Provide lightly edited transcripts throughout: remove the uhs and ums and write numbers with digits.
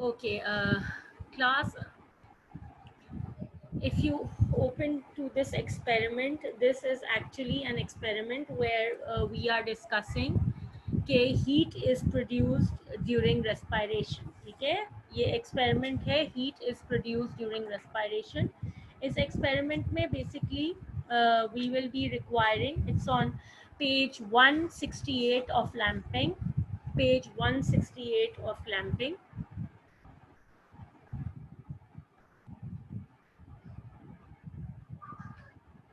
Okay, class, if you open to this experiment, this is actually an experiment where we are discussing कि heat is produced during respiration. ठीक है, ये experiment है, heat is produced during respiration. इस experiment में basically we will be requiring, it's on page 168 of lamping, page 168 of lamping.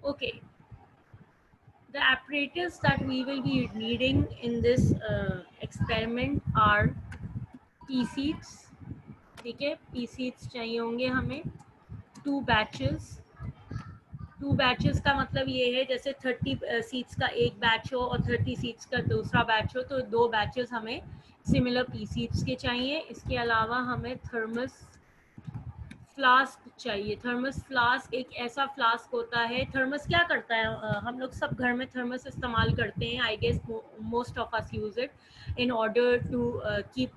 Okay, the apparatus that we will be needing in this experiment are pea seeds. ठीक है, pea seeds चाहिए होंगे हमें, to batches का मतलब ये है जैसे 30 सीट्स का एक बैच हो और 30 सीट्स का दूसरा बैच हो, तो दो बैचेस हमें सिमिलर पी सीट्स के चाहिए. इसके अलावा हमें थर्मस फ्लास्क चाहिए. थर्मस फ्लास्क एक ऐसा फ्लास्क होता है, थर्मस क्या करता है, हम लोग सब घर में थर्मस इस्तेमाल करते हैं. I guess most of us use it in order to keep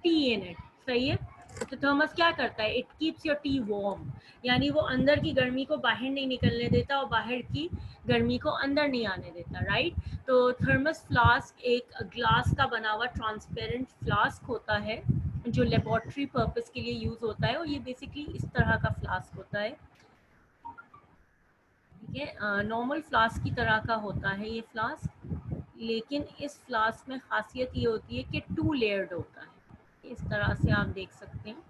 tea in it. सही है. तो थर्मस क्या करता है, it keeps your tea warm, यानी वो अंदर की गर्मी को बाहर नहीं निकलने देता और बाहर की गर्मी को अंदर नहीं आने देता. राइट. तो थर्मस फ्लास्क एक ग्लास का बना हुआ ट्रांसपेरेंट फ्लास्क होता है जो लेबोरेटरी पर्पस के लिए यूज होता है, और ये बेसिकली इस तरह का फ्लास्क होता है. ठीक है, नॉर्मल फ्लास्क की तरह का होता है ये फ्लास्क, लेकिन इस फ्लास्क में खासियत ये होती है कि टू लेयर्ड होता है. इस तरह से आप देख सकते हैं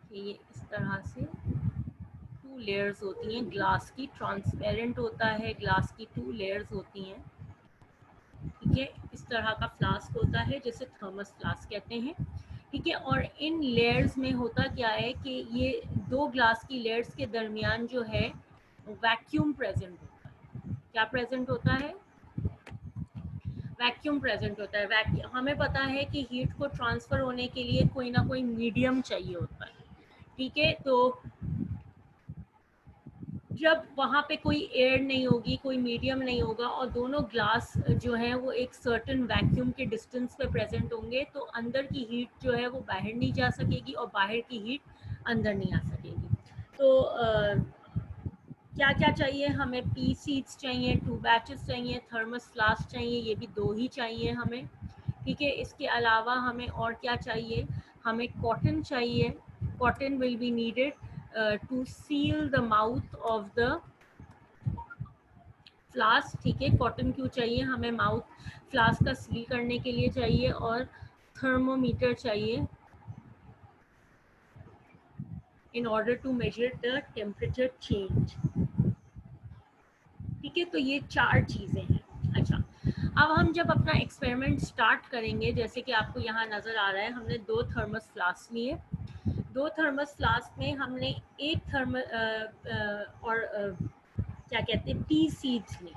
कि ये इस तरह से टू लेयर्स होती हैं. ग्लास की ट्रांसपेरेंट होता है, ग्लास की टू लेयर्स होती हैं. ठीक है, इस तरह का फ्लास्क होता है जिसे थर्मस फ्लास्क कहते हैं. ठीक है, और इन लेयर्स में होता क्या है कि ये दो ग्लास की लेयर्स के दरमियान जो है वैक्यूम प्रेजेंट होता है. क्या प्रेजेंट होता है, वैक्यूम प्रेजेंट होता है. हमें पता है कि हीट को ट्रांसफर होने के लिए कोई ना कोई मीडियम चाहिए होता है. ठीक है, तो जब वहाँ पे कोई एयर नहीं होगी, कोई मीडियम नहीं होगा और दोनों ग्लास जो है वो एक सर्टेन वैक्यूम के डिस्टेंस पे प्रेजेंट होंगे, तो अंदर की हीट जो है वो बाहर नहीं जा सकेगी और बाहर की हीट अंदर नहीं आ सकेगी. तो क्या क्या चाहिए हमें, पी सीड्स चाहिए, टू बैचेस चाहिए, थर्मस फ्लास्क चाहिए, ये भी दो ही चाहिए हमें. ठीक है, इसके अलावा हमें और क्या चाहिए, हमें कॉटन चाहिए. Cotton will be needed to seal the mouth of the flask. ठीक है, कॉटन क्यों चाहिए हमें, माउथ फ्लास्क का सील करने के लिए चाहिए. और थर्मोमीटर चाहिए in order to measure the temperature change. ठीक है, तो ये चार चीज़ें हैं. अच्छा, अब हम जब अपना एक्सपेरिमेंट स्टार्ट करेंगे, जैसे कि आपको यहाँ नज़र आ रहा है, हमने दो थर्मस फ्लास्क लिए. दो थर्मस फ्लास्क में हमने एक क्या कहते हैं, पी सीड्स ली.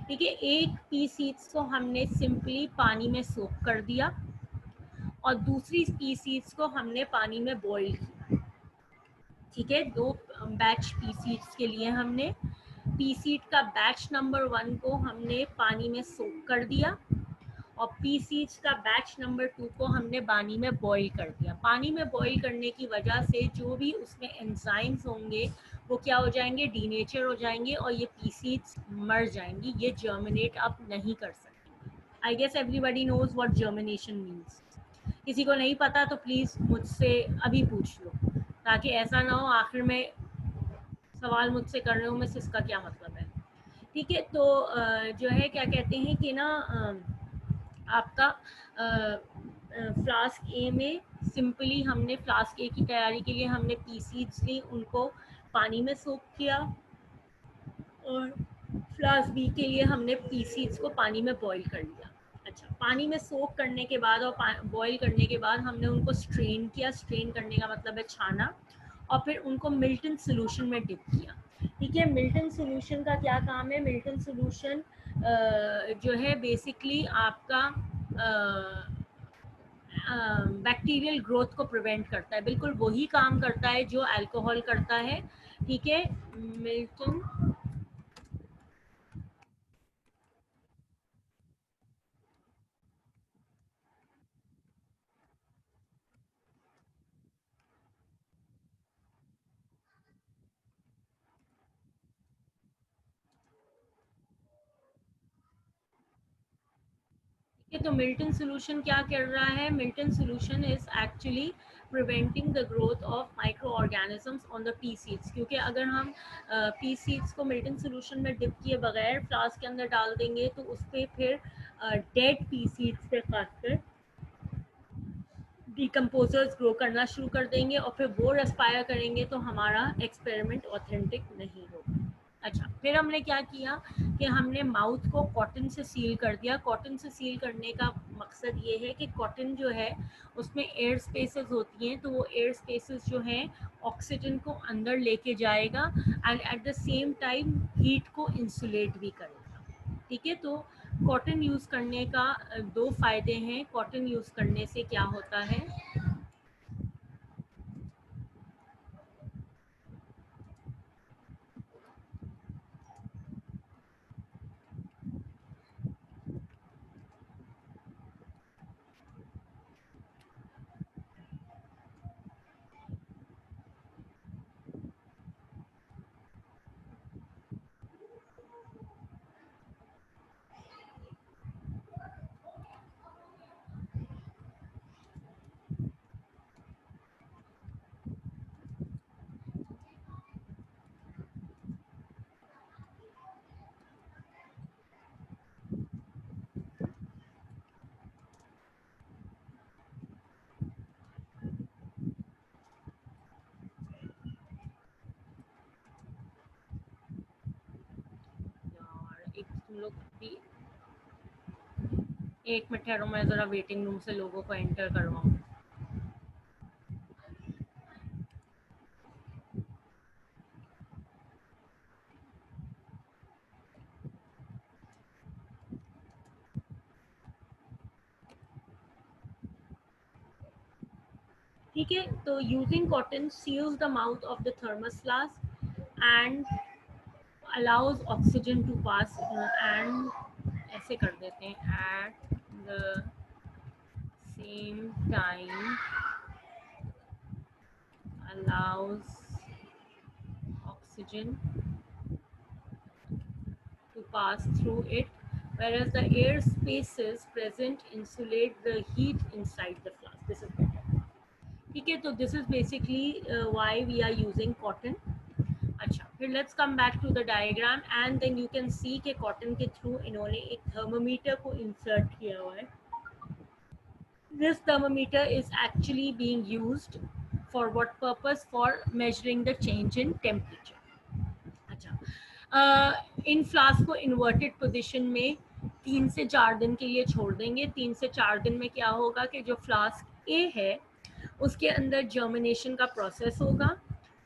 ठीक है, एक पी सीड्स को हमने सिंपली पानी में सोक कर दिया और दूसरी पी सीड्स को हमने पानी में बॉईल किया. ठीक है, दो बैच पी सीड्स के लिए हमने पी सीड का बैच नंबर 1 को हमने पानी में सोक कर दिया और पी सीड्स का बैच नंबर 2 को हमने पानी में बॉईल कर दिया. पानी में बॉईल करने की वजह से जो भी उसमें एंजाइम्स होंगे वो क्या हो जाएंगे, डीनेचर हो जाएंगे और ये पी सीड्स मर जाएंगी, ये जर्मिनेट अब नहीं कर सकती. I guess everybody knows what germination means. किसी को नहीं पता तो प्लीज़ मुझसे अभी पूछ लो, ताकि ऐसा ना हो आखिर में सवाल मुझसे कर रहे हो मिस इसका क्या मतलब है. ठीक है, तो जो है क्या कहते हैं कि ना आपका फ्लास्क ए में सिंपली हमने फ्लास्क ए की तैयारी के लिए हमने पी सीड्स ली, उनको पानी में सोक किया. और फ्लास्क बी के लिए हमने पी सीड्स को पानी में बॉईल कर लिया. अच्छा, पानी में सोक करने के बाद और बॉईल करने के बाद हमने उनको स्ट्रेन किया. स्ट्रेन करने का मतलब है छाना, और फिर उनको मिल्टन सोल्यूशन में डिप किया. ठीक है, मिल्टन सोल्यूशन का क्या काम है, मिल्टन सोल्यूशन जो है बेसिकली आपका बैक्टीरियल ग्रोथ को प्रिवेंट करता है. बिल्कुल वही काम करता है जो अल्कोहल करता है. ठीक है, मिल्टन ये तो मिल्टन सोल्यूशन क्या कर रहा है? Milton solution is actually preventing the growth of micro organisms on the P seeds, क्योंकि अगर हम पी सीड्स को मिल्टन सोल्यूशन में डिप किए बगैर फ्लास्क के अंदर डाल देंगे तो उस पर फिर डेड पी सीड्स से खासकर डिकम्पोजर्स ग्रो करना शुरू कर देंगे और फिर वो रेस्पायर करेंगे तो हमारा एक्सपेरिमेंट ऑथेंटिक नहीं होगा। अच्छा, फिर हमने क्या किया कि हमने माउथ को कॉटन से सील कर दिया। कॉटन से सील करने का मकसद ये है कि कॉटन जो है उसमें एयर स्पेसेस होती हैं, तो वो एयर स्पेसेस जो हैं ऑक्सीजन को अंदर लेके जाएगा and eight the same time heat को इंसुलेट भी करेगा। ठीक है, तो कॉटन यूज़ करने का दो फायदे हैं। कॉटन यूज़ करने से क्या होता है? और एक तुम लोग भी एक मिनट ठहरो, मैं ज़रा वेटिंग रूम से लोगों को एंटर करवाऊँ। ठीक है, तो using cotton seals the mouth of the thermos flask and allows oxygen to pass and ऐसे कर देते हैं at the same time allows oxygen to pass through it, whereas the air spaces present insulate the heat inside the flask. This is better. ठीक है, तो this is basically why we are using cotton. अच्छा, फिर let's come back to the diagram and then you can see कि cotton के through इन्होंने एक thermometer को इंसर्ट किया हुआ है। This thermometer is actually being used for what purpose? For measuring the change in temperature. अच्छा, इन फ्लास्क को इन्वर्टेड पोजीशन में 3 से 4 दिन के लिए छोड़ देंगे। 3 से 4 दिन में क्या होगा कि जो फ्लास्क ए है उसके अंदर जर्मिनेशन का प्रोसेस होगा।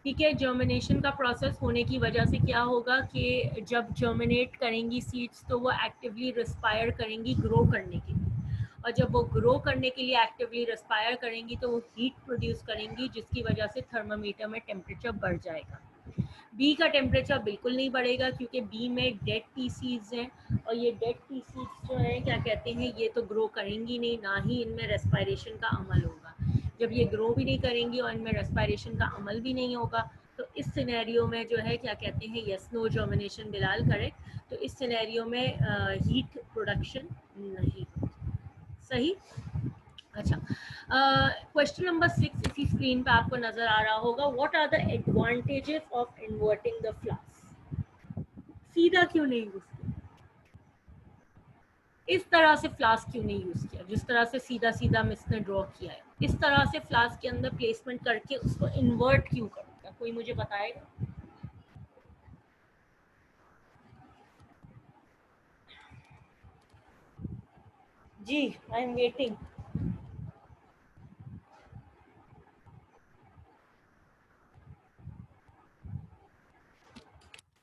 ठीक है, जर्मिनेशन का प्रोसेस होने की वजह से क्या होगा कि जब जर्मिनेट करेंगी सीड्स तो वो एक्टिवली रिस्पायर करेंगी ग्रो करने के लिए, और जब वो ग्रो करने के लिए एक्टिवली रिस्पायर करेंगी तो वो हीट प्रोड्यूस करेंगी, जिसकी वजह से थर्मामीटर में टेम्परेचर बढ़ जाएगा। बी का टेम्परेचर बिल्कुल नहीं बढ़ेगा क्योंकि बी में डेड पी सीड्स हैं, और ये डेड पी सीड्स जो हैं क्या कहते हैं, ये तो ग्रो करेंगी नहीं, ना ही इनमें रेस्पायरेशन का अमल होगा। जब ये ग्रो भी नहीं करेंगी और इनमें रेस्पायरेशन का अमल भी नहीं होगा तो इस सिनेरियो में जो है क्या कहते हैं, yes no germination. Bilal correct, तो इस सिनेरियो में हीट प्रोडक्शन नहीं होती। सही। अच्छा, क्वेश्चन नंबर 6 इसी स्क्रीन पे आपको नजर आ रहा होगा। What are the advantages of inverting the flask? सीधा क्यों नहीं यूज किया? इस तरह से फ्लास्क क्यों नहीं यूज किया जिस तरह से सीधा सीधा मिस ने ड्रॉ किया है? इस तरह से फ्लास्क के अंदर प्लेसमेंट करके उसको इन्वर्ट क्यों कर दिया? कोई मुझे बताएगा? जी, आई एम वेटिंग।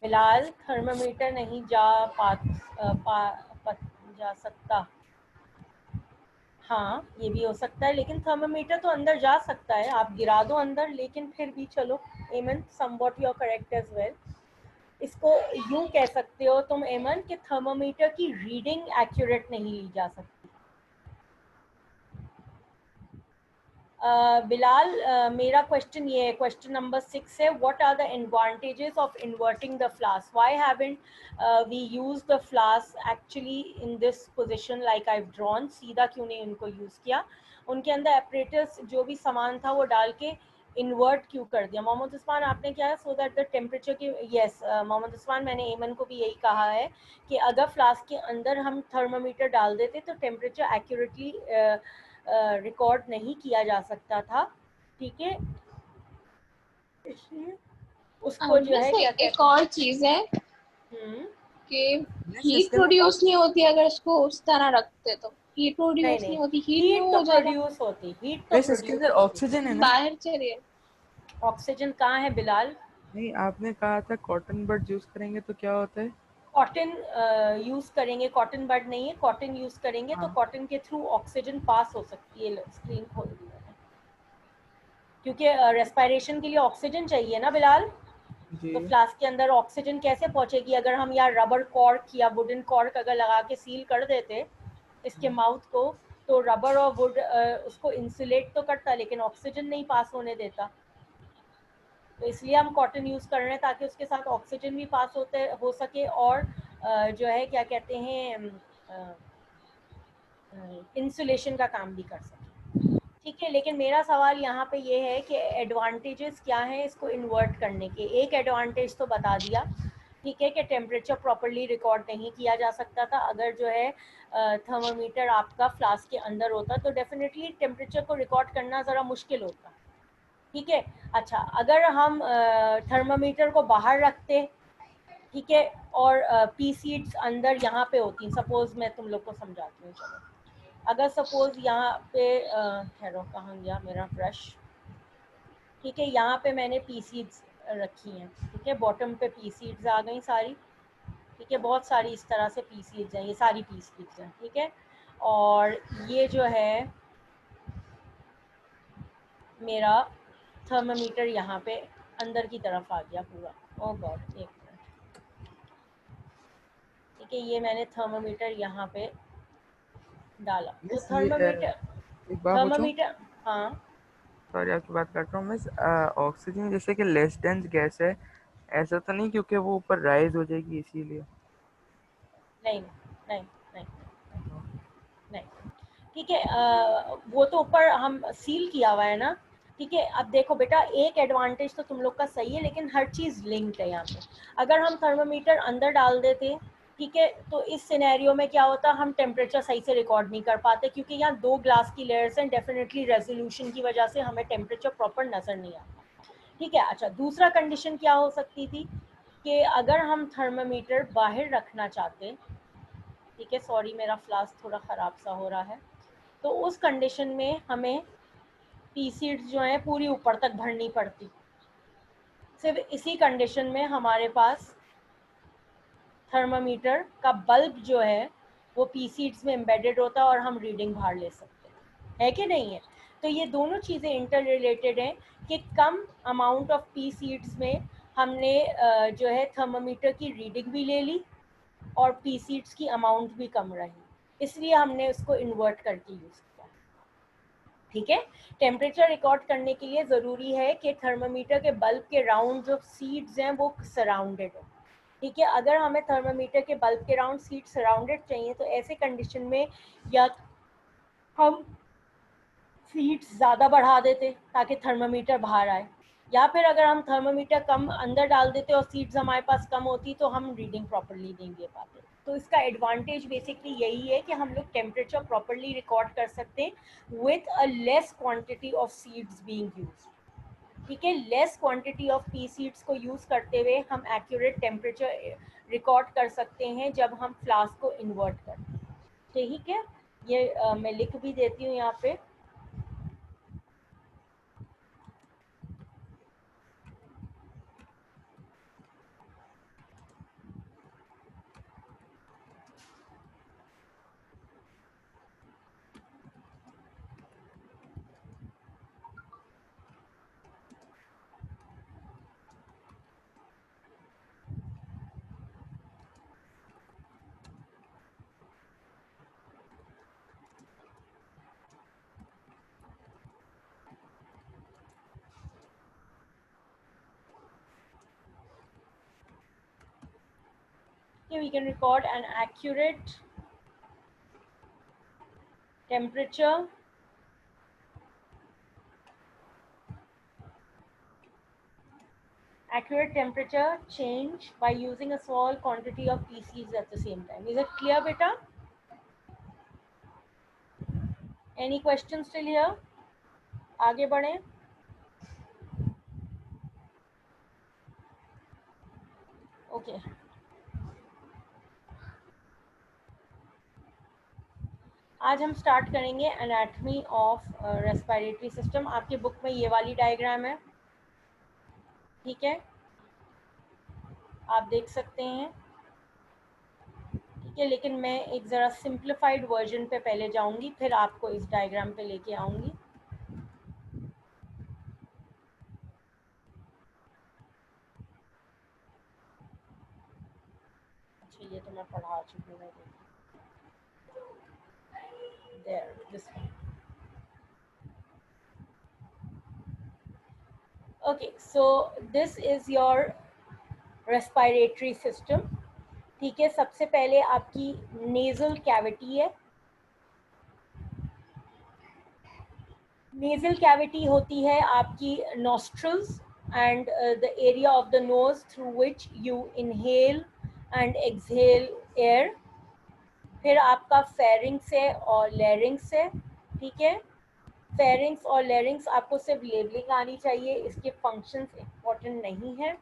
फिलहाल थर्मामीटर नहीं जा सकता। हाँ, ये भी हो सकता है, लेकिन थर्मामीटर तो अंदर जा सकता है, आप गिरा दो अंदर, लेकिन फिर भी चलो Aman, somewhat you are correct as well. इसको यूं कह सकते हो तुम एमन कि थर्मामीटर की रीडिंग एक्यूरेट नहीं ली जा सकती। बिलाल, मेरा क्वेश्चन ये है, क्वेश्चन नंबर 6 है, what are the advantages of inverting the flask, why haven't we use the flask actually in this position like I have drawn, सीधा क्यों नहीं उनको यूज किया, उनके अंदर एपरेटस जो भी सामान था वो डाल के इन्वर्ट क्यों कर दिया। मोहम्मद उस्मान, आपने क्या है, सो दैट द टेम्परेचर की, यस मोहम्मद उस्मान, मैंने एमन को भी यही कहा है कि अगर फ्लास्क के अंदर हम थर्मामीटर डाल देते तो टेम्परेचर एक्यूरेटली रिकॉर्ड नहीं किया जा सकता था, ठीक है, इसलिए उसको जो है वैसे क्या एक कहते और चीज है हैं। कि Yes, हीट इसके अंदर प्रोड्यूस नहीं होती अगर इसको उस तरह रखते, तो हीट नहीं प्रोड्यूस नहीं, नहीं होती, हीट हीट मूव तो हो जाता। प्रोड्यूस होती, हीट तो वैसे इसके प्रोड्यूस अंदर होती। ऑक्सीजन है ना? बाहर चलिए, ऑक्सीजन कहाँ है बिलाल? नहीं, आपने कहा था कॉटन बड यूज करेंगे तो क्या होता है? कॉटन यूज करेंगे, कॉटन बड नहीं है, कॉटन यूज करेंगे तो हाँ कॉटन के थ्रू ऑक्सीजन पास हो सकती है, स्क्रीन खोल दी मैंने, क्योंकि रेस्पिरेशन के लिए ऑक्सीजन चाहिए ना बिलाल, जी। तो फ्लास्क के अंदर ऑक्सीजन कैसे पहुंचेगी? अगर हम यहाँ रबर कॉर्क या वुडन कॉर्क अगर लगा के सील कर देते इसके माउथ को, तो रबर और वुड उसको इंसुलेट तो करता लेकिन ऑक्सीजन नहीं पास होने देता, तो इसलिए हम कॉटन यूज कर रहे हैं ताकि उसके साथ ऑक्सीजन भी पास होते हो सके और जो है क्या कहते हैं, इंसुलेशन का काम भी कर सके, ठीक है। लेकिन मेरा सवाल यहाँ पे ये है कि एडवांटेजेस क्या हैं इसको इन्वर्ट करने के। एक एडवांटेज तो बता दिया, ठीक है, कि टेम्परेचर प्रॉपरली रिकॉर्ड नहीं किया जा सकता था। अगर जो है थर्मामीटर आपका फ्लास्क के अंदर होता तो डेफिनेटली टेम्परेचर को रिकॉर्ड करना ज़रा मुश्किल होता, ठीक है। अच्छा, अगर हम थर्मामीटर को बाहर रखते, ठीक है, और पी सीट्स अंदर यहाँ पे होती, सपोज मैं तुम लोग को समझाती हूँ, चलो, अगर सपोज यहाँ पे ठहरो, कहाँ गया मेरा ब्रश, ठीक है, यहाँ पे मैंने पी सीड्स रखी हैं, ठीक है, बॉटम पे पी सीड्स आ गई सारी, ठीक है, बहुत सारी इस तरह से पी सीड्स हैं, ये सारी पी सीड्स हैं, ठीक है, और ये जो है मेरा थर्मामीटर यहाँ पे अंदर की तरफ आ गया पूरा, ओ गॉड, एक मिनट, ठीक है, ये मैंने थर्मामीटर यहाँ पे डाला, तो मिस ये थर्मामीटर, एक बात पूछूं? थर्मामीटर, हाँ, सॉरी आपकी बात काट रहा हूँ मिस। ऑक्सीजन जैसे कि लेस डेंस गैस है, ऐसा तो नहीं क्योंकि वो ऊपर राइज हो जाएगी इसीलिए? नहीं नहीं नहीं नहीं, ठीक है, वो तो ऊपर हम सील किया हुआ है ना, ठीक है। अब देखो बेटा, एक एडवांटेज तो तुम लोग का सही है लेकिन हर चीज़ लिंक्ड है यहाँ पे। अगर हम थर्मामीटर अंदर डाल देते, ठीक है, तो इस सिनेरियो में क्या होता, हम टेम्परेचर सही से रिकॉर्ड नहीं कर पाते क्योंकि यहाँ 2 ग्लास की लेयर्स हैं, डेफिनेटली रेजोल्यूशन की वजह से हमें टेम्परेचर प्रॉपर नज़र नहीं आता, ठीक है। अच्छा, दूसरा कंडीशन क्या हो सकती थी कि अगर हम थर्मामीटर बाहर रखना चाहते, ठीक है, सॉरी मेरा फ्लास्क थोड़ा ख़राब सा हो रहा है, तो उस कंडीशन में हमें पी सीड्स जो हैं पूरी ऊपर तक भरनी पड़ती। सिर्फ इसी कंडीशन में हमारे पास थर्मामीटर का बल्ब जो है वो पी सीड्स में एम्बेडेड होता है और हम रीडिंग बाहर ले सकते हैं, है कि नहीं है? तो ये दोनों चीज़ें इंटर रिलेटेड हैं कि कम अमाउंट ऑफ पी सीड्स में हमने जो है थर्मामीटर की रीडिंग भी ले ली और पी सीड्स की अमाउंट भी कम रही, इसलिए हमने उसको इन्वर्ट करके यूज़ किया, ठीक है। टेम्परेचर रिकॉर्ड करने के लिए ज़रूरी है कि थर्मामीटर के बल्ब के राउंड जो सीड्स हैं वो सराउंडेड हो, ठीक है। अगर हमें थर्मामीटर के बल्ब के राउंड सीड सराउंडेड चाहिए तो ऐसे कंडीशन में या हम सीड्स ज़्यादा बढ़ा देते ताकि थर्मामीटर बाहर आए, या फिर अगर हम थर्मामीटर कम अंदर डाल देते और सीड्स हमारे पास कम होती तो हम रीडिंग प्रॉपरली नहीं दे पाते। तो इसका एडवांटेज बेसिकली यही है कि हम लोग टेम्परेचर प्रॉपरली रिकॉर्ड कर सकते हैं with a less quantity of seeds being used, ठीक है। Less quantity of P seeds को यूज़ करते हुए हम एक्यूरेट टेम्परेचर रिकॉर्ड कर सकते हैं जब हम फ्लास्क को इन्वर्ट करते हैं, ठीक है। ये मैं लिख भी देती हूँ यहाँ पे, Okay, we can record an accurate temperature change by using a small quantity of PCs at the same time. Is it clear, beta? Any questions till here? आगे बढ़ें. Okay. आज हम स्टार्ट करेंगे एनाटॉमी ऑफ रेस्पिरेटरी सिस्टम. आपके book में ये वाली diagram है, ठीक है, आप देख सकते हैं, ठीक है. लेकिन मैं एक ज़रा सिंप्लीफाइड वर्जन पे पहले जाऊंगी, फिर आपको इस डायग्राम पे लेके आऊंगी. अच्छा, ये तो मैं पढ़ा चुकी हूँ. There, this one. Okay, so this is your respiratory system. ठीक है, सबसे पहले आपकी नेजल कैविटी है. नेजल कैविटी होती है आपकी nostrils and the area of the nose through which you inhale and exhale air. फिर आपका फेरिंग्स है और लैरिंग्स है, ठीक है. फेरिंग्स और लैरिंग्स आपको सिर्फ लेबलिंग आनी चाहिए, इसके फंक्शंस इम्पोर्टेंट नहीं है.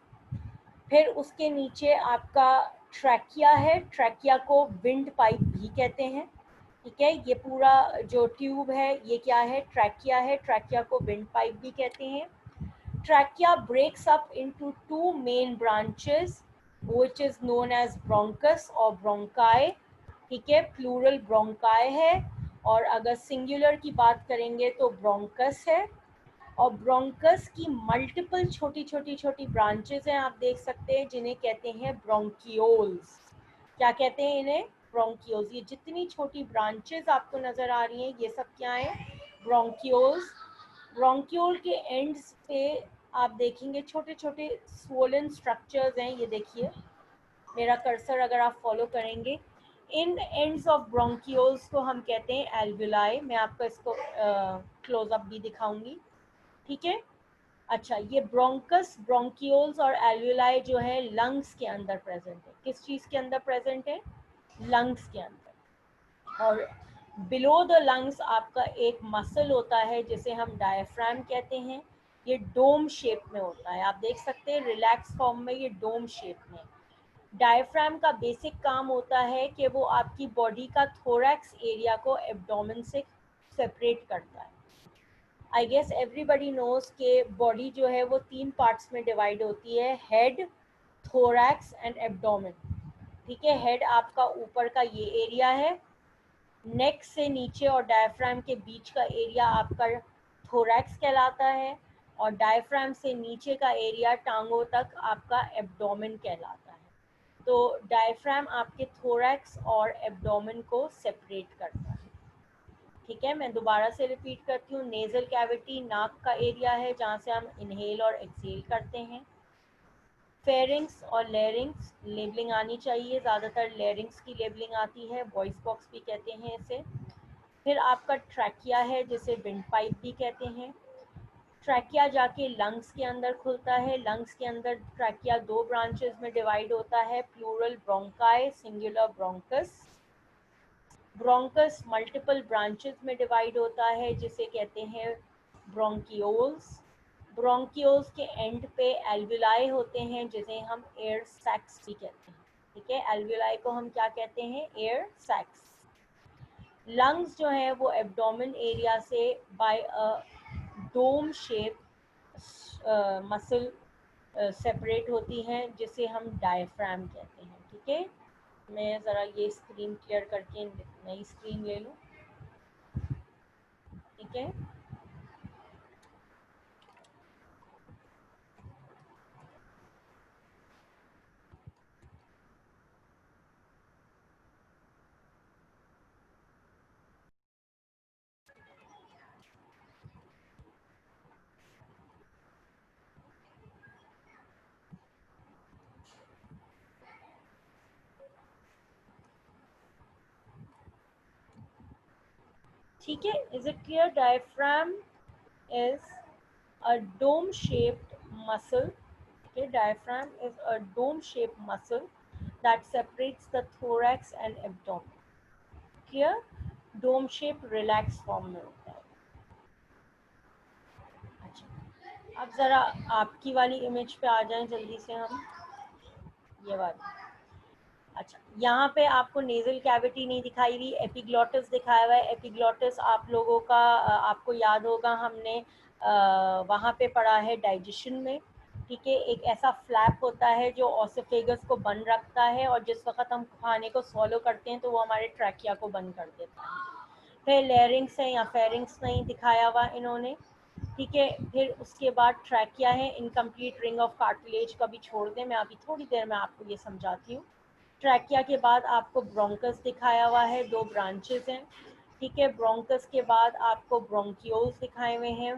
फिर उसके नीचे आपका ट्रैकिया है. ट्रैकिया को विंड पाइप भी कहते हैं, ठीक है. ये पूरा जो ट्यूब है ये क्या है? ट्रैकिया है. ट्रैकिया को विंड पाइप भी कहते हैं. Trachea breaks up into two main branches, which is known as bronchus or bronchi. ठीक है, प्लूरल ब्रोंकाई है, और अगर सिंगुलर की बात करेंगे तो ब्रोंकस है. और ब्रोंकस की मल्टीपल छोटी छोटी छोटी ब्रांचेस हैं, आप देख सकते हैं, जिन्हें कहते हैं ब्रोंकियोल्स. क्या कहते हैं इन्हें? ब्रोंकियोल्स. ये जितनी छोटी ब्रांचेस आपको नजर आ रही हैं, ये सब क्या है? ब्रोंकियोल्स. ब्रोंक्यूल के एंड्स पे आप देखेंगे छोटे छोटे स्वोलन स्ट्रक्चर्स हैं. ये देखिए, मेरा कर्सर अगर आप फॉलो करेंगे, इन एंड्स ऑफ ब्रोंक्यूल्स को हम कहते हैं एल्वुलाई. मैं आपको इसको क्लोजअप भी दिखाऊंगी, ठीक है. अच्छा, ये ब्रोंकस, ब्रोंक्यूल्स और एल्वुलाई जो है लंग्स के अंदर प्रेजेंट है. किस चीज़ के अंदर प्रेजेंट है? लंग्स के अंदर. और बिलो द लंग्स आपका एक मसल होता है जिसे हम डायफ्राम कहते हैं. ये डोम शेप में होता है, आप देख सकते हैं रिलैक्स फॉर्म में, ये डोम शेप में. डायफ्राम का बेसिक काम होता है कि वो आपकी बॉडी का थोरैक्स एरिया को एब्डोमेन से सेपरेट करता है. आई गेस एवरीबडी नोज के बॉडी जो है वो 3 पार्ट्स में डिवाइड होती है: हेड, थोरैक्स एंड एब्डोमेन. ठीक है, हेड आपका ऊपर का ये एरिया है, नेक से नीचे और डायफ्राम के बीच का एरिया आपका थोरैक्स कहलाता है, और डायफ्राम से नीचे का एरिया टांगों तक आपका एब्डोमेन कहलाता है. तो डायफ्राम आपके थोरैक्स और एब्डोमेन को सेपरेट करता है. ठीक है, मैं दोबारा से रिपीट करती हूँ. नेजल कैविटी नाक का एरिया है जहाँ से हम इनहेल और एक्सहेल करते हैं. फेरिंग्स और लेरिंग्स लेबलिंग आनी चाहिए, ज़्यादातर लेरिंग्स की लेबलिंग आती है, वॉइस बॉक्स भी कहते हैं इसे. फिर आपका ट्रैकिया है जिसे विंड पाइप भी कहते हैं. ट्रैकिया जाके लंग्स के अंदर खुलता है. लंग्स के अंदर ट्रैकिया 2 ब्रांचेस में डिवाइड होता है: plural bronchi, singular bronchus. Bronchus multiple branches में डिवाइड होता है जिसे कहते हैं ब्रोंकियोल्स. ब्रोंकियोल्स के एंड पे एल्वुलाई होते हैं जिसे हम एयर सैक्स भी कहते हैं. ठीक है, एल्वुलाई को हम क्या कहते हैं? Air sacs. लंग्स जो है वो एब्डोमेन एरिया से बाय अ डोम शेप मसल सेपरेट होती हैं जिसे हम डायफ्राम कहते हैं. ठीक है, मैं ज़रा ये स्क्रीन क्लियर करके नई स्क्रीन ले लूँ. ठीक है, ठीक है, is it clear? Diaphragm is a dome shaped muscle. Okay, diaphragm is a dome shaped muscle that separates the thorax and abdomen. Clear? Dome shape relaxed form में होता है. अच्छा, अब जरा आपकी वाली इमेज पे आ जाएं जल्दी से हम. ये वाली. अच्छा, यहाँ पे आपको नेजल कैविटी नहीं दिखाई हुई, एपिग्लॉटिस दिखाया हुआ है. एपिग्लॉटिस आप लोगों का आपको याद होगा, हमने वहाँ पे पढ़ा है डाइजेशन में. ठीक है, एक ऐसा फ्लैप होता है जो ऑसोफेगस को बंद रखता है, और जिस वक्त हम खाने को सॉलो करते हैं तो वो हमारे ट्रैकिया को बंद कर देता है. फिर लेरिंग्स है या फेरिंग्स नहीं दिखाया हुआ इन्होंने. ठीक है, फिर उसके बाद ट्रैकिया है, इनकम्प्लीट रिंग ऑफ कार्टिलेज का भी छोड़ दें, मैं अभी थोड़ी देर में आपको ये समझाती हूँ. ट्रैकिया के बाद आपको ब्रोंकस दिखाया हुआ है, 2 ब्रांचेस हैं. ठीक है, ब्रोंकस के बाद आपको ब्रोंकियोल्स दिखाए हुए हैं.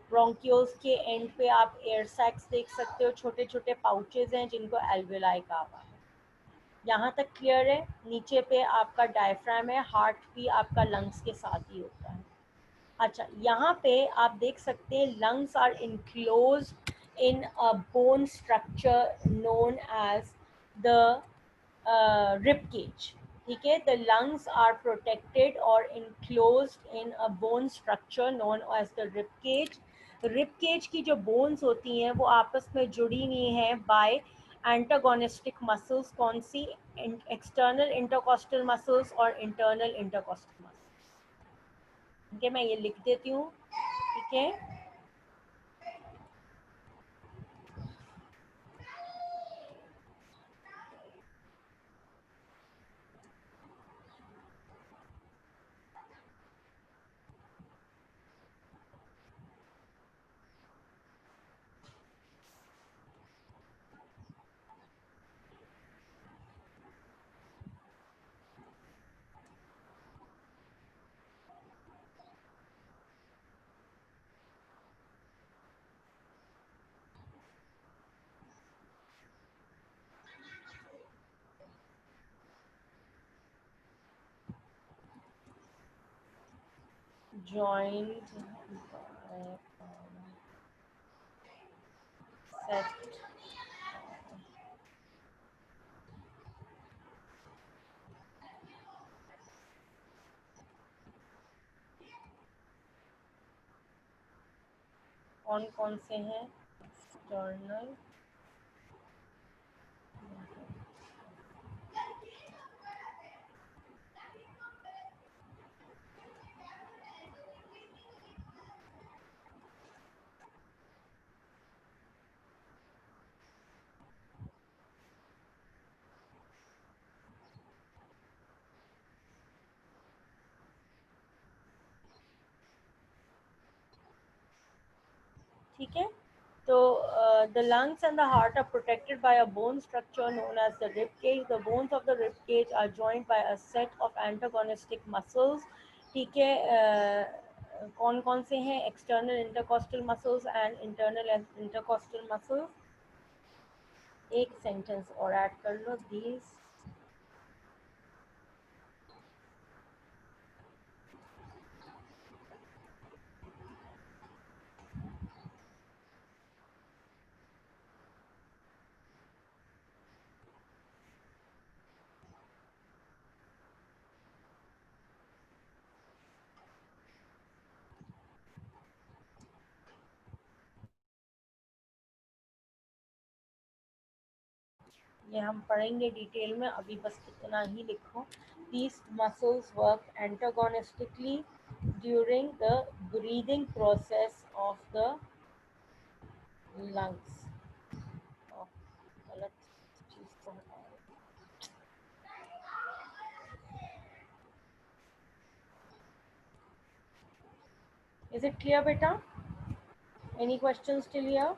ब्रोंकियोल्स के एंड पे आप एयर सैक्स देख सकते हो, छोटे छोटे पाउचेस हैं जिनको एल्वेलाई कहा हुआ है. यहाँ तक क्लियर है? नीचे पे आपका डायफ्राम है, हार्ट भी आपका लंग्स के साथ ही होता है. अच्छा, यहाँ पे आप देख सकते हैं lungs are enclose in a bone structure known as the rib cage. ठीक है, the lungs are protected or enclosed in a bone structure known as the rib cage. rib cage की जो bones होती हैं वो आपस में जुड़ी हुई हैं by antagonistic muscles. कौन सी? external intercostal muscles और internal intercostal muscles. ठीक है, मैं ये लिख देती हूँ. ठीक है, joined set. कौन कौन से हैं? एक्सटर्नल, ठीक है. तो the lungs and the heart are protected by a bone structure known as the rib cage. The bones of the rib cage are joined by a set of antagonistic muscles. ठीक है, कौन कौन से हैं? External intercostal muscles and internal intercostal muscles. एक sentence और add कर लो. these ये हम पढ़ेंगे डिटेल में, अभी बस इतना ही लिखो. These muscles work antagonistically during the breathing process of the lungs. गलत चीज को हटाओ. Is it clear बेटा? Any questions till here?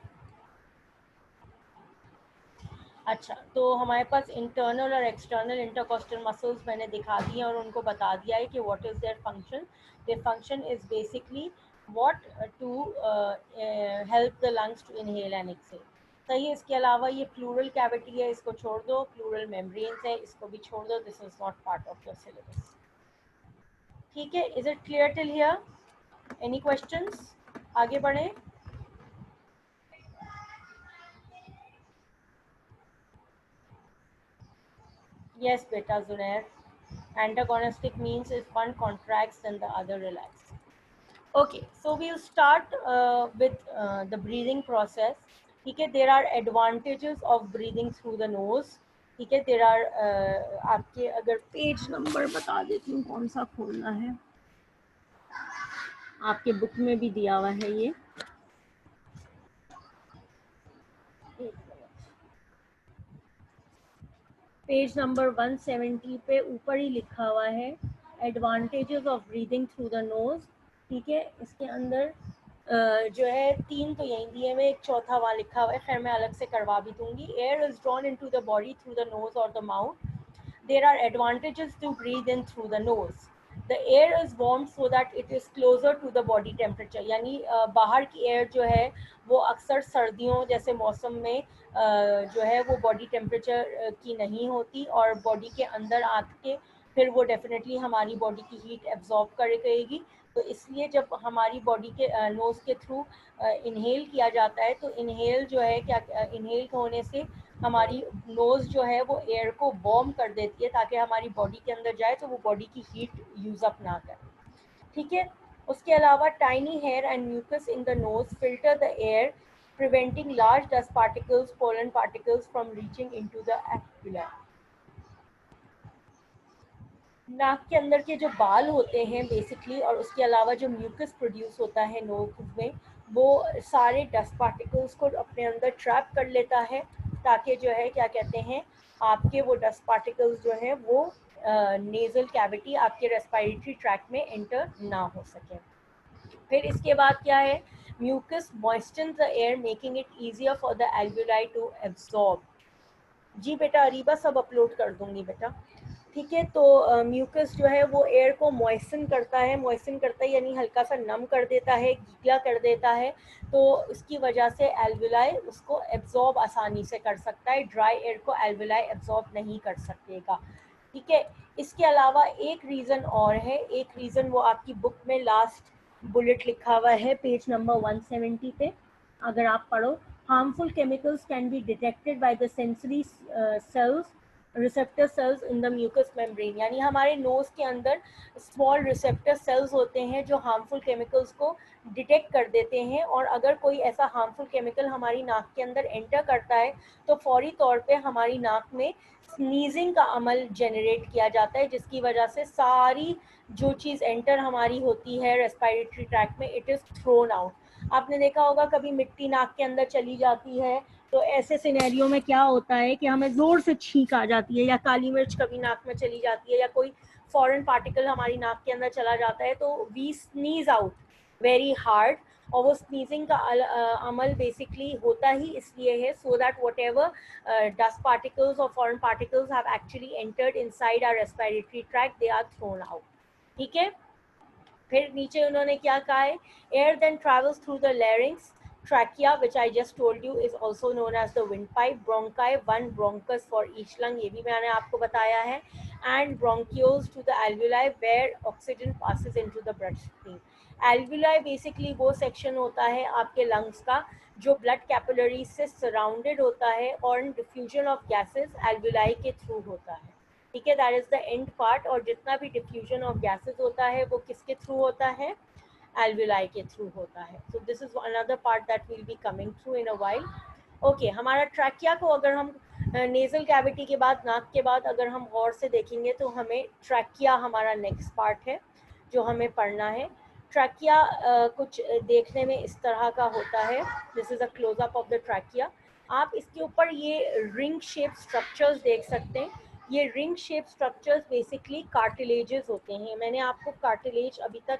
अच्छा, तो हमारे पास इंटरनल और एक्सटर्नल इंटरकॉस्टल मसल्स मैंने दिखा दिए और उनको बता दिया है कि what is their function. Their function is basically what to help the lungs to inhale and exhale. सही है. इसके अलावा ये प्लूरल कैविटी है, इसको छोड़ दो. प्लूरल मेम्ब्रेन्स है, इसको भी छोड़ दो. This is not part of the syllabus. ठीक है, is it clear till here? Any questions? आगे बढ़े। यस बेटा जुनैर, antagonistic means if one contracts then the other relaxes. Okay, so we'll start with the breathing process. ठीक है, there are advantages of breathing through the nose. ठीक है, there are आपके अगर page number बता देती हूँ कौन सा खोलना है, आपके बुक में भी दिया हुआ है ये। पेज नंबर 170 पे ऊपर ही लिखा हुआ है advantages of breathing through the knows. ठीक है, इसके अंदर जो है 3 तो यहीं दिए हुए, एक चौथा वहाँ लिखा हुआ है, खैर मैं अलग से करवा भी दूंगी। Air is drawn into the body through the nose और the mouth. There are advantages to breathe in through the nose. The air is warm so that it is closer to the body temperature, यानी बाहर की air जो है वो अक्सर सर्दियों जैसे मौसम में जो है वो बॉडी टेम्परेचर की नहीं होती और बॉडी के अंदर आके फिर वो डेफिनेटली हमारी बॉडी की हीट एब्जॉर्ब करेगी। तो इसलिए जब हमारी बॉडी के नोज़ के थ्रू इनहेल किया जाता है तो इनहेल जो है क्या, इनहेल होने से हमारी नोज़ जो है वो एयर को वार्म कर देती है ताकि हमारी बॉडी के अंदर जाए तो वो बॉडी की हीट यूज़ अप ना करे। ठीक है, उसके अलावा tiny hair and mucus in the nose filter the air, preventing large dust particles, pollen particles from reaching into the alveoli. नाक के अंदर के जो बाल होते हैं बेसिकली, और उसके अलावा जो म्यूकस प्रोड्यूस होता है नोज में, वो सारे डस्ट पार्टिकल्स को अपने अंदर ट्रैप कर लेता है ताकि जो है क्या कहते हैं आपके वो डस्ट पार्टिकल्स जो है वो नेजल कैविटी आपके रेस्पिरेटरी ट्रैक में एंटर ना हो सके। फिर इसके बाद क्या है, mucus moistens the air making it easier for the alveoli to absorb. जी बेटा अरीबा सब अपलोड कर दूंगी बेटा। ठीक है, तो म्यूकस जो है वो एयर को मॉइस्चन करता है, मॉइस्चन करता है यानी हल्का सा नम कर देता है, गीला कर देता है, तो इसकी वजह से एल्वेलाई उसको एब्जॉर्ब आसानी से कर सकता है, ड्राई एयर को एल्वेलाई एब्जॉर्ब नहीं कर सकेगा। ठीक है, इसके अलावा एक रीज़न और है, एक रीज़न वो आपकी बुक में लास्ट बुलेट लिखा हुआ है पेज नंबर 170 पे, अगर आप पढ़ो, harmful chemicals can be detected by the sensory cells receptor cells in the mucus membrane, यानी हमारे नोज के अंदर स्मॉल रिसेप्टर सेल्स होते हैं जो हार्मफुल केमिकल्स को डिटेक्ट कर देते हैं, और अगर कोई ऐसा हार्मफुल केमिकल हमारी नाक के अंदर एंटर करता है तो फौरी तौर पे हमारी नाक में स्नीजिंग का अमल जनरेट किया जाता है, जिसकी वजह से सारी जो चीज़ एंटर हमारी होती है रेस्पिरेटरी ट्रैक में इट इज़ थ्रोन आउट। आपने देखा होगा कभी मिट्टी नाक के अंदर चली जाती है तो ऐसे सिनेरियो में क्या होता है कि हमें ज़ोर से छींक आ जाती है, या काली मिर्च कभी नाक में चली जाती है, या कोई फॉरेन पार्टिकल हमारी नाक के अंदर चला जाता है तो we sneeze out very hard, और वो स्नीजिंग का अमल बेसिकली होता ही इसलिए है so that whatever dust particles और foreign particles have actually entered inside our respiratory tract, they are thrown out. ठीक है, फिर नीचे उन्होंने क्या कहा है, air then travels through the larynx, trachea which I just told you is also known as the windpipe, bronchi one bronchus for each lung, ये भी मैंने आपको बताया है, and bronchioles to the alveoli where oxygen passes into the bloodstream। alveoli basically वो section होता है आपके लंग्स का जो ब्लड कैपिलरी से सराउंडेड होता है और डिफ्यूजन ऑफ गैसेस alveoli के थ्रू होता है। ठीक है, that is the end part, और जितना भी डिफ्यूजन ऑफ गैसेस होता है वो किसके थ्रू होता है, alveoli के थ्रू होता है। So this is another part that we'll be coming through in a while. Okay, हमारा ट्रैकिया को अगर हम नेजल कैविटी के बाद नाक के बाद अगर हम गौर से देखेंगे तो हमें ट्रैकिया हमारा नेक्स्ट पार्ट है जो हमें पढ़ना है। ट्रैकिया कुछ देखने में इस तरह का होता है, this is a closeup of the trachea. आप इसके ऊपर ये रिंग शेप स्ट्रक्चर्स देख सकते हैं, ये ring shape structures basically cartilages होते हैं। मैंने आपको कार्टिलेज अभी तक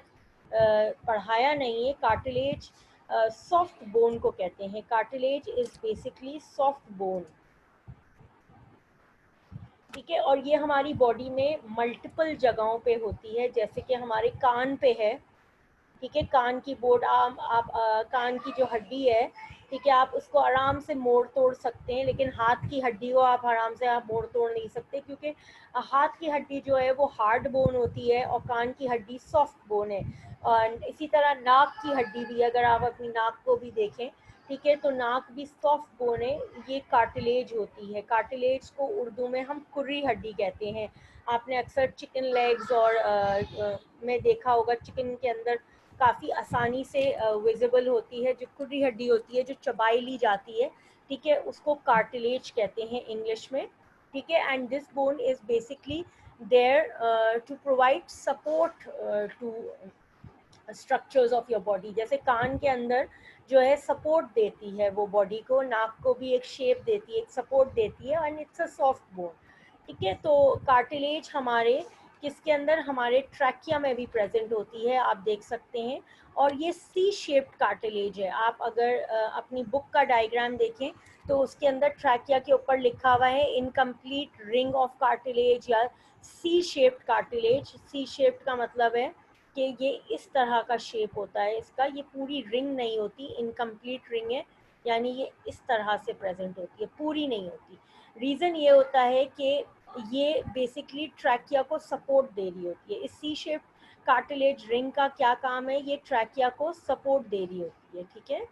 पढ़ाया नहीं है, कार्टिलेज सॉफ्ट बोन को कहते हैं, cartilage is basically soft bone. ठीक है, और ये हमारी बॉडी में मल्टीपल जगहों पे होती है, जैसे कि हमारे कान पे है। ठीक है, कान की बोर्ड आप कान की जो हड्डी है ठीक है, आप उसको आराम से मोड़ तोड़ सकते हैं, लेकिन हाथ की हड्डी को आप आराम से आप मोड़ तोड़ नहीं सकते, क्योंकि हाथ की हड्डी जो है वो हार्ड बोन होती है और कान की हड्डी सॉफ्ट बोन है। और इसी तरह नाक की हड्डी भी, अगर आप अपनी नाक को भी देखें, ठीक है, तो नाक भी सॉफ्ट बोन है, ये कार्टिलेज होती है। कार्टिलेज को उर्दू में हम कुर्री हड्डी कहते हैं। आपने अक्सर चिकन लेग्स और में देखा होगा, चिकन के अंदर काफ़ी आसानी से विजिबल होती है जो कुर्री हड्डी होती है, जो चबाई ली जाती है, ठीक है, उसको कार्टिलेज कहते हैं इंग्लिश में। ठीक है, and this bone is basically there to provide support to structures of your body. जैसे कान के अंदर जो है सपोर्ट देती है वो बॉडी को, नाक को भी एक शेप देती है, एक सपोर्ट देती है, and it's a soft bone. ठीक है, तो कार्टिलेज हमारे किसके अंदर, हमारे ट्रैकिया में भी प्रेजेंट होती है, आप देख सकते हैं। और ये सी शेप्ड कार्टिलेज है। आप अगर अपनी बुक का डायग्राम देखें तो उसके अंदर ट्रैकिया के ऊपर लिखा हुआ है इनकम्प्लीट रिंग ऑफ कार्टिलेज या C shaped cartilage. C shaped का मतलब है कि ये इस तरह का शेप होता है इसका, ये पूरी रिंग नहीं होती, इनकम्प्लीट रिंग है, यानी ये इस तरह से प्रेजेंट होती है, पूरी नहीं होती। रीज़न ये होता है कि ये बेसिकली ट्रैकिया को सपोर्ट दे रही होती है। इस सी शेप कार्टिलेज रिंग का क्या काम है, ये ट्रैकिया को सपोर्ट दे रही होती है। ठीक है,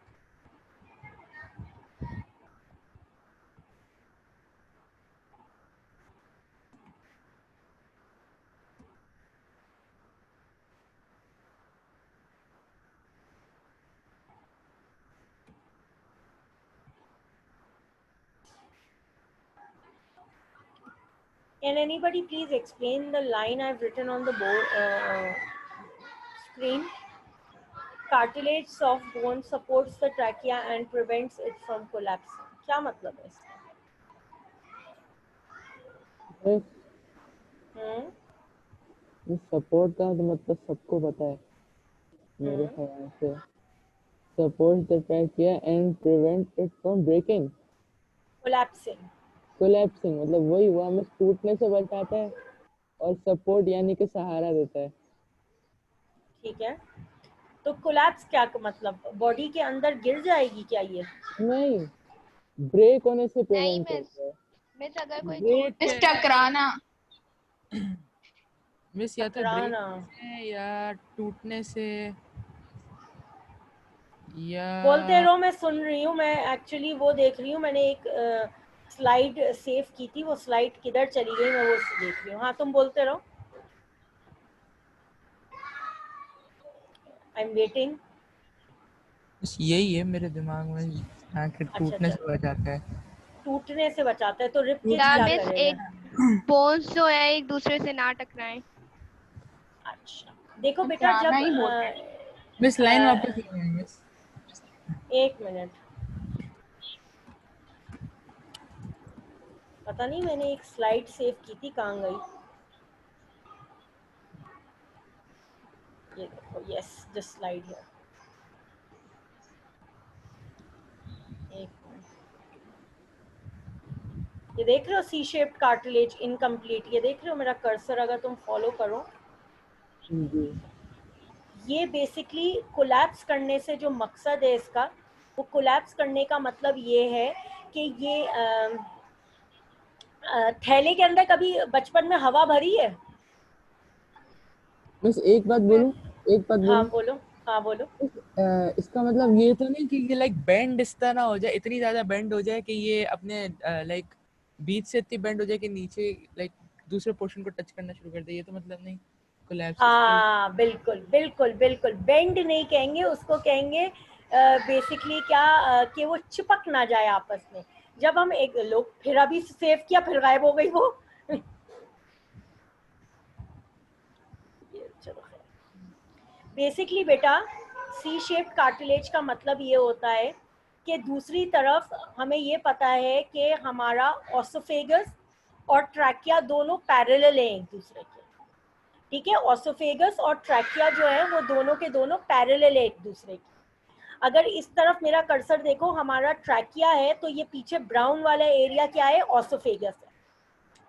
can anybody please explain the line I've written on the board screen? Cartilage soft bone supports the trachea and prevents it from collapsing. क्या मतलब है इसका? सपोर्ट का तो मतलब सबको पता है मेरे ख्याल से। Support the trachea and prevent it from breaking, collapsing. Collapsing, मतलब वही हुआ, हमें टूटने से बचाता है, और सपोर्ट यानी कि सहारा देता है। ठीक है, तो कोलैप्स क्या का मतलब, बॉडी के अंदर गिर जाएगी क्या ये? नहीं, ब्रेक होने से नहीं प्रिवेंट मिस, करता है। मिस अगर कोई ब्रेक चोट टकराना, मिस या तो ब्रेक टकराना। से या टूटने से या बोलते रहो, मैं सुन रही हूँ। मैं एक्चुअली वो देख रही हूँ, मैंने एक स्लाइड सेव की थी, वो स्लाइड किधर चली गई मैं वो देख रही हूँ। हाँ, तुम बोलते रहो, आई एम वेटिंग। बस यही है मेरे दिमाग में, आखिर अच्छा टूटने अच्छा, से बचाता है। टूटने से बचाता है, तो रिपकेज या क्या मिस करेगा? एक बोन्स जो है एक दूसरे से ना टकराएं, अच्छा, देखो बेटा, टकराना जब ही बोलते हैं। मिस लाइन वापस ले आएंगे। एक मिनट, पता नहीं मैंने एक स्लाइड सेव की थी, कहाँ गई? ये देखो, यस, जस्ट स्लाइड हियर। एक मिनट, ये देख रहे हो सी शेप्ड कार्टिलेज इनकम्प्लीट, ये देख रहे हो मेरा कर्सर, अगर तुम फॉलो करो, जी, ये बेसिकली कोलैप्स करने से जो मकसद है इसका, वो कोलैप्स करने का मतलब ये है कि ये थैले के अंदर कभी बचपन में हवा भरी है? बस एक बात बोलूं, एक बात हाँ बोलूं, बोलो, हाँ बोलो। इसका मतलब ये तो नहीं कि ये लाइक बेंड इस तरह हो जाए, इतनी ज्यादा बेंड हो जाए कि ये अपने लाइक बीच से इतनी बेंड हो जाए कि नीचे लाइक दूसरे पोर्शन को टच करना शुरू कर दे, ये तो मतलब नहीं कोलैप्स इसका। हाँ बिल्कुल बिल्कुल बिल्कुल, बेंड नहीं कहेंगे उसको, कहेंगे बेसिकली क्या, कि वो चिपक ना जाए आपस में। जब हम एक लोग फिर अभी सेव किया फिर गायब हो गई वो चलो, बेसिकली बेटा, सी शेप्ड कार्टिलेज का मतलब ये होता है कि दूसरी तरफ हमें ये पता है कि हमारा ऑसोफेगस और ट्रैकिया दोनों पैरेलल हैं एक दूसरे के। ठीक है, ऑसोफेगस और ट्रैकिया जो है वो दोनों के दोनों पैरेलल है एक दूसरे के। अगर इस तरफ मेरा कर्सर देखो, हमारा ट्रैकिया है, तो ये पीछे ब्राउन वाला एरिया क्या है, ऑसोफेगस है।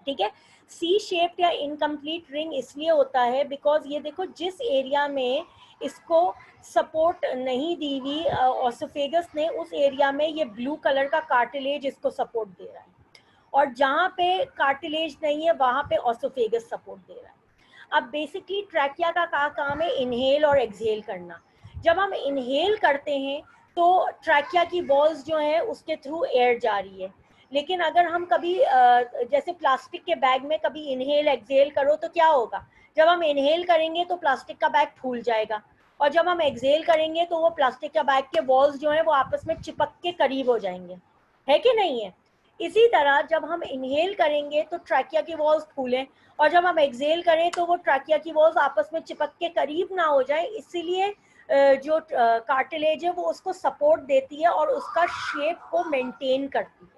ठीक है, सी शेप्ड या इनकम्प्लीट रिंग इसलिए होता है बिकॉज ये देखो जिस एरिया में इसको सपोर्ट नहीं दी हुई ऑसोफेगस ने, उस एरिया में ये ब्लू कलर का कार्टिलेज इसको सपोर्ट दे रहा है, और जहाँ पे कार्टिलेज नहीं है वहाँ पे ऑसोफेगस सपोर्ट दे रहा है। अब बेसिकली ट्रैकिया का काम है इनहेल और एक्सहेल करना। जब हम इनहेल करते हैं तो ट्रैकिया की वॉल्स जो है उसके थ्रू एयर जा रही है, लेकिन अगर हम कभी जैसे प्लास्टिक के बैग में कभी इनहेल एक्सहेल करो तो क्या होगा, जब हम इनहेल करेंगे तो प्लास्टिक का बैग फूल जाएगा, और जब हम एक्सहेल करेंगे तो वो प्लास्टिक का बैग के वॉल्स जो है वो आपस में चिपक के करीब हो जाएंगे, है कि नहीं है। इसी तरह जब हम इनहेल करेंगे तो ट्रैकिया की वॉल्स फूलें, और जब हम एक्सहेल करें तो वो ट्रैकिया की वॉल्स आपस में चिपक के करीब ना हो जाए, इसीलिए जो कार्टिलेज है वो उसको सपोर्ट देती है और उसका शेप को मेंटेन करती है।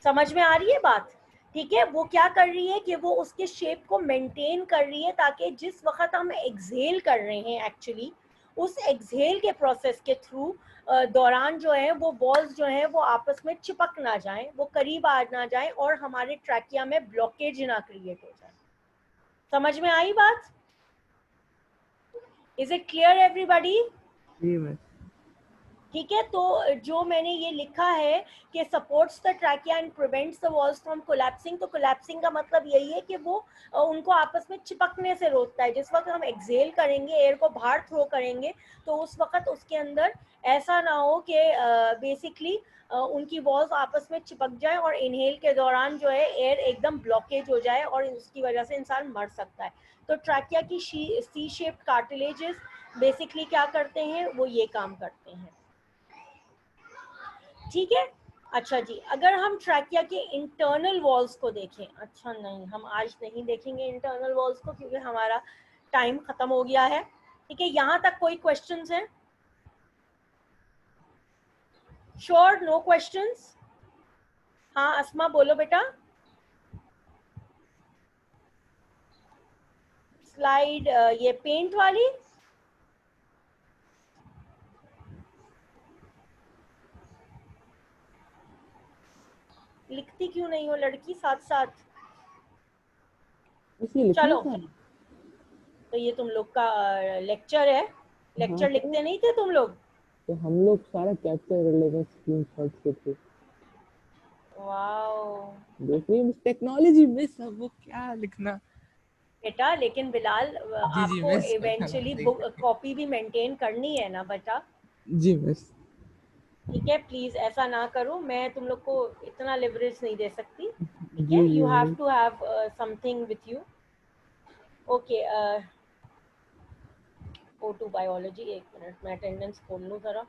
समझ में आ रही है बात? ठीक है, वो क्या कर रही है कि वो उसके शेप को मेंटेन कर रही है ताकि जिस वक्त हम एक्सहेल कर रहे हैं एक्चुअली उस एक्सहेल के प्रोसेस के थ्रू दौरान जो है वो वॉल्स जो है वो आपस में चिपक ना जाएं, वो करीब आ ना जाएं और हमारे ट्रैकिया में ब्लॉकेज ना क्रिएट हो जाए। समझ में आई बात? Is it clear everybody? जी मिस। ठीक है, तो जो मैंने ये लिखा है कि supports the trachea and prevents the walls from collapsing, तो कोलैप्सिंग का मतलब यही है कि वो उनको आपस में चिपकने से रोकता है। जिस वक्त हम एक्सहेल करेंगे, एयर को बाहर थ्रो करेंगे, तो उस वक्त उसके अंदर ऐसा ना हो कि बेसिकली उनकी वॉल्स आपस में चिपक जाए और इनहेल के दौरान जो है एयर एकदम ब्लॉकेज हो जाए और उसकी वजह से इंसान मर सकता है। तो ट्रैकिया की सी शेप्ड कार्टिलेजेस बेसिकली क्या करते हैं, वो ये काम करते हैं। ठीक है, अच्छा जी, अगर हम ट्रैकिया के इंटरनल वॉल्स को देखें, अच्छा नहीं हम आज नहीं देखेंगे इंटरनल वॉल्स को क्योंकि हमारा टाइम खत्म हो गया है। ठीक है, यहाँ तक कोई क्वेश्चंस हैं? Sure, no questions? हाँ अस्मा बोलो बेटा। स्लाइड ये पेंट वाली, लिखती क्यों नहीं हो लड़की साथ साथ? चलो, तो ये तुम लोग का लेक्चर है, लेक्चर हाँ, लिखते नहीं थे तुम लोग? तो हम लोग सारा कैप्चर कर लेते हैं स्क्रीनशॉट्स के थ्रू। वाओ देखिए मिस, टेक्नोलॉजी मिस, अब वो क्या लिखना। बेटा, लेकिन बिलाल जी जी आपको मिस, इवेंचुअली बुक कॉपी भी मेंटेन करनी है ना बेटा? जी मिस। ठीक है, प्लीज ऐसा ना करो, मैं तुम लोग को इतना लिवरेज नहीं दे सकती। ठीक है, जी जी you have miss. To have something with you. Okay, O2 biology, एक मिनट मैं अटेंडेंस खोल लूँ जरा।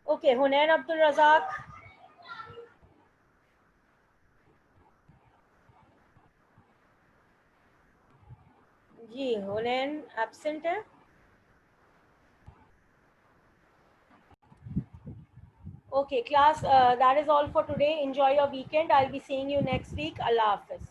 ओके, हुनैन अब्दुल रज़ाक, जी हुनैन एब्सेंट है। Okay, class, that is all for today. Enjoy your weekend. I'll be seeing you next week. Allah Hafiz.